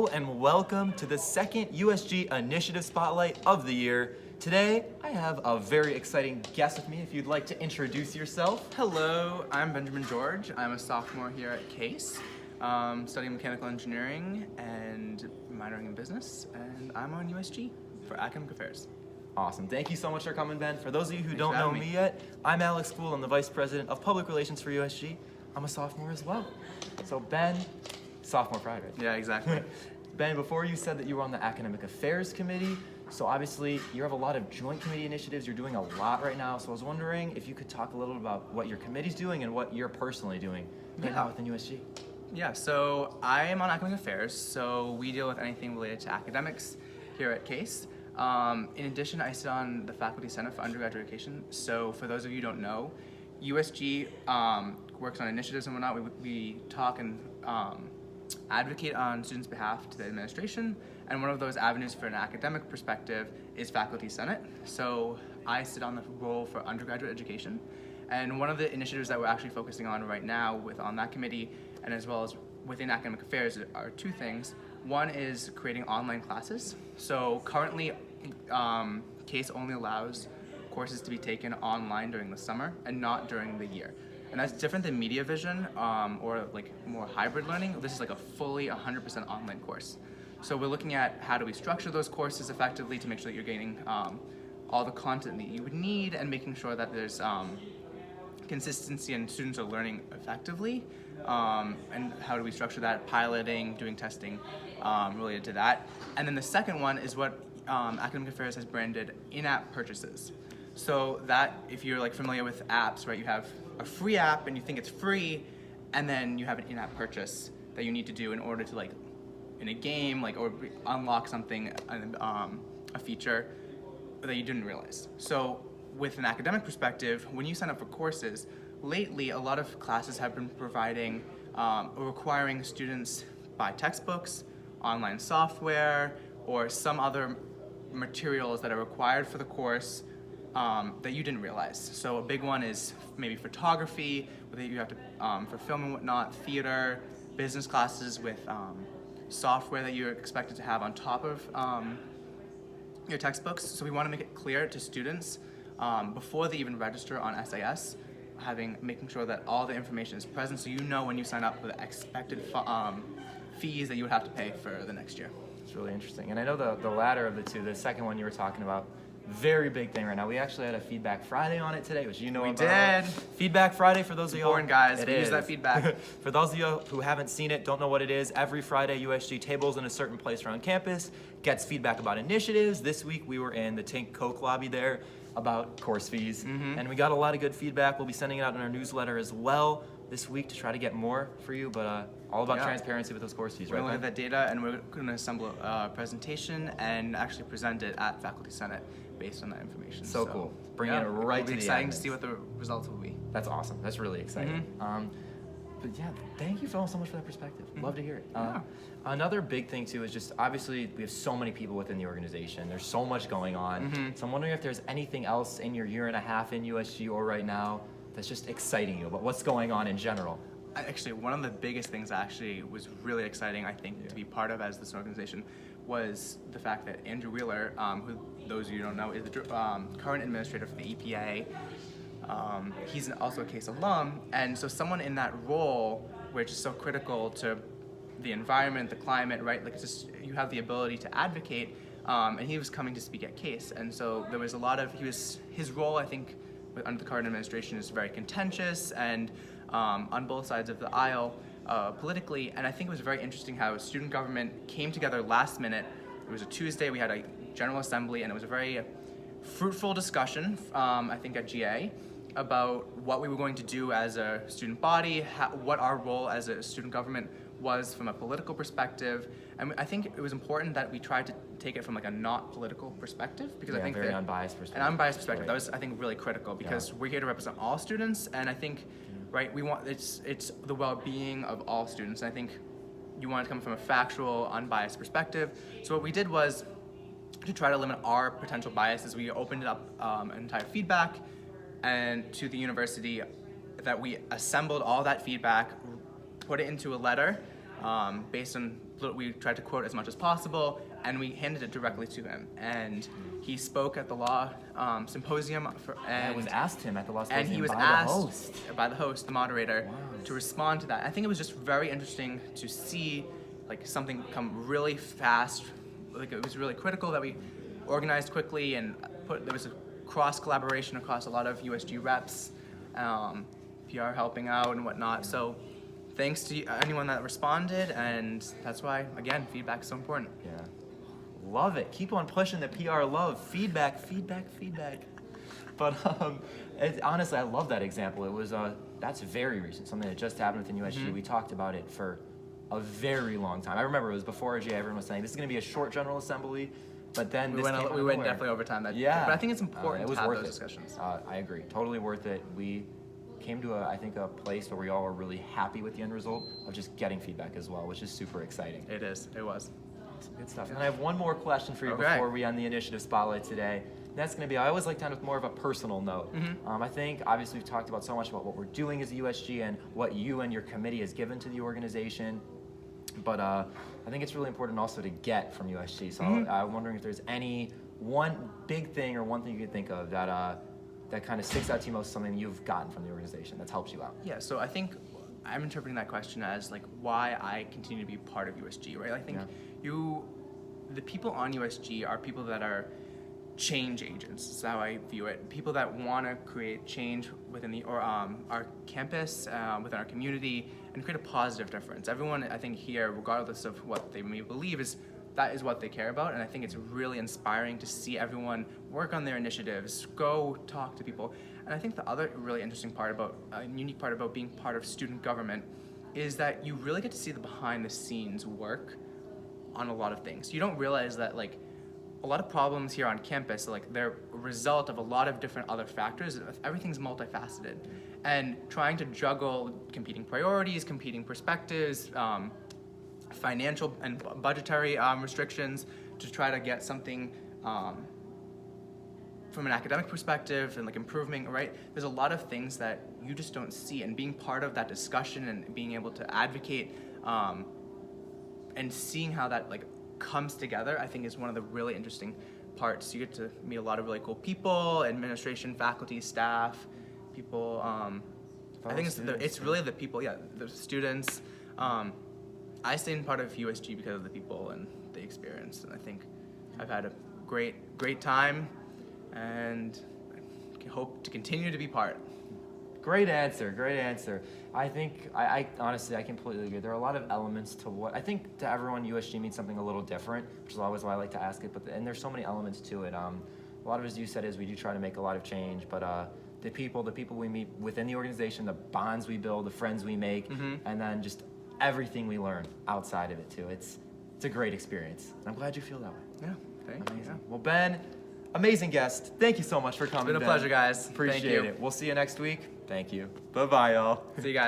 Hello and welcome to the second USG Initiative Spotlight of the year. Today, I have a very exciting guest with me. If you'd like to introduce yourself. Hello, I'm Benjamin George. I'm a sophomore here at Case, studying mechanical engineering and minoring in business, and I'm on USG for academic affairs. Awesome. Thank you so much for coming, Ben. For those of you who Thanks don't for know having me me. yet, I'm Alex Gould. I'm the Vice President of Public Relations for USG. I'm a sophomore as well. So Ben, sophomore pride, right? Yeah, exactly. Ben, before you said that you were on the Academic Affairs Committee, so obviously you have a lot of joint committee initiatives. You're doing a lot right now. So I was wondering if you could talk a little about what your committee's doing and what you're personally doing right now within USG. Yeah, so I am on academic affairs, so we deal with anything related to academics here at Case. In addition, I sit on the Faculty Senate for Undergraduate Education. So for those of you who don't know, USG works on initiatives and whatnot. We talk and advocate on students' behalf to the administration, and one of those avenues for an academic perspective is Faculty Senate. So I sit on the role for undergraduate education, and one of the initiatives that we're actually focusing on right now on that committee, and as well as within academic affairs, are two things. One is creating online classes. So currently, CASE only allows courses to be taken online during the summer and not during the year. And that's different than media vision or like more hybrid learning. This is like a fully 100% online course. So we're looking at how do we structure those courses effectively to make sure that you're getting all the content that you would need and making sure that there's consistency and students are learning effectively. And how do we structure that? Piloting, doing testing related to that. And then the second one is what Academic Affairs has branded in-app purchases. So that, if you're like familiar with apps, right, you have a free app and you think it's free, and then you have an in-app purchase that you need to do in order to, like, in a game, like, or unlock something, a feature that you didn't realize. So with an academic perspective, when you sign up for courses, lately a lot of classes have been providing or requiring students buy textbooks, online software, or some other materials that are required for the course that you didn't realize. So a big one is maybe photography, whether you have to, for film and whatnot, theater, business classes with software that you're expected to have on top of your textbooks. So we want to make it clear to students before they even register on SAS, making sure that all the information is present so you know when you sign up for the expected fees that you would have to pay for the next year. It's really interesting. And I know the latter of the two, the second one you were talking about, very big thing right now. We actually had a Feedback Friday on it today, which you know about. We did. Feedback Friday, for those of you Important guys, it we use is. that feedback. For those of you who haven't seen it, don't know what it is, every Friday USG tables in a certain place around campus, gets feedback about initiatives. This week we were in the Tank Coke lobby there about course fees, and we got a lot of good feedback. We'll be sending it out in our newsletter as well this week to try to get more for you, but all about transparency with those course fees, We're right? going to look at that data, and we're going to assemble a presentation and actually present it at Faculty Senate based on that information. So cool. Bringing it right it'll to be the exciting admins. to see what the results will be. That's awesome. That's really exciting. But yeah, thank you so much for that perspective. Love to hear it. Another big thing too is just obviously we have so many people within the organization. There's so much going on. So I'm wondering if there's anything else in your year and a half in USG or right now that's just exciting you about what's going on in general. Actually, one of the biggest things that actually was really exciting, I think, to be part of as this organization was the fact that Andrew Wheeler, who those of you who don't know, is the current administrator for the EPA. He's also a Case alum, and so someone in that role, which is so critical to the environment, the climate, right? Like, it's just, you have the ability to advocate, and he was coming to speak at Case, and so there was a lot of, his role, I think, under the current administration is very contentious and on both sides of the aisle politically, and I think it was very interesting how student government came together last minute. It was a Tuesday, we had a General Assembly, and it was a very fruitful discussion, I think, at GA about what we were going to do as a student body, what our role as a student government was from a political perspective, and I think it was important that we tried to take it from like a not political perspective, because I think very unbiased perspective. An unbiased perspective, that was, I think, really critical, because we're here to represent all students, and I think, right, we want, it's the well-being of all students, and I think you want to come from a factual, unbiased perspective. So what we did was, to try to limit our potential biases, we opened it up entire feedback and to the university, that we assembled all that feedback, put it into a letter based on we tried to quote as much as possible, and we handed it directly to him. And he spoke at the law symposium, I was asked him at the law and he symposium was by asked the host. by the host, the moderator, Wow. to respond to that. I think it was just very interesting to see like something come really fast. Like it was really critical that we organized quickly and there was a cross collaboration across a lot of USG reps, PR helping out and whatnot. So thanks to anyone that responded, and that's why, again, feedback is so important. Yeah. Love it. Keep on pushing the PR love. Feedback, feedback, feedback. But honestly, I love that example. It was that's very recent, something that just happened within USG. We talked about it for a very long time. I remember it was before RGA. Everyone was saying this is going to be a short General Assembly, but then We went definitely over time. Yeah. But I think it's important it was to have worth those it. discussions. I agree. Totally worth it. We came to I think a place where we all were really happy with the end result of just getting feedback as well, which is super exciting. It is. It was. Good stuff. And I have one more question for you Okay. before we end the initiative spotlight today. That's going to be, I always like to end with more of a personal note. I think, obviously, we've talked about so much about what we're doing as a USG and what you and your committee has given to the organization. But I think it's really important also to get from USG. So I'm wondering if there's any one big thing or one thing you could think of that that kind of sticks out to you most, something you've gotten from the organization that's helped you out. Yeah, so I think I'm interpreting that question as like why I continue to be part of USG, right? I think the people on USG are people that are change agents. That's how I view it. People that want to create change within our campus, within our community, and create a positive difference. Everyone, I think here, regardless of what they may believe, that is what they care about, and I think it's really inspiring to see everyone work on their initiatives, go talk to people. And I think the other really interesting part about, unique part about being part of student government is that you really get to see the behind the scenes work on a lot of things. You don't realize that like a lot of problems here on campus, like they're a result of a lot of different other factors. Everything's multifaceted. And trying to juggle competing priorities, competing perspectives, financial and budgetary restrictions to try to get something from an academic perspective and like improving, right? There's a lot of things that you just don't see, and being part of that discussion and being able to advocate and seeing how that like comes together, I think is one of the really interesting parts. You get to meet a lot of really cool people, administration, faculty, staff, people. I think it's really the people, the students. I stayed in part of USG because of the people and the experience, and I think I've had a great time, and I hope to continue to be part. Great answer, great answer. I think, I honestly, I completely agree. There are a lot of elements to what, I think to everyone, USG means something a little different, which is always why I like to ask it, and there's so many elements to it. A lot of, as you said, is we do try to make a lot of change, but the people we meet within the organization, the bonds we build, the friends we make, and then just everything we learn outside of it too. It's a great experience. And I'm glad you feel that way. Yeah, thank you. Amazing. Well, Ben, amazing guest. Thank you so much for coming. It's been a pleasure, guys. Appreciate Thank you. it. We'll see you next week. Thank you. Bye-bye, y'all. See you guys.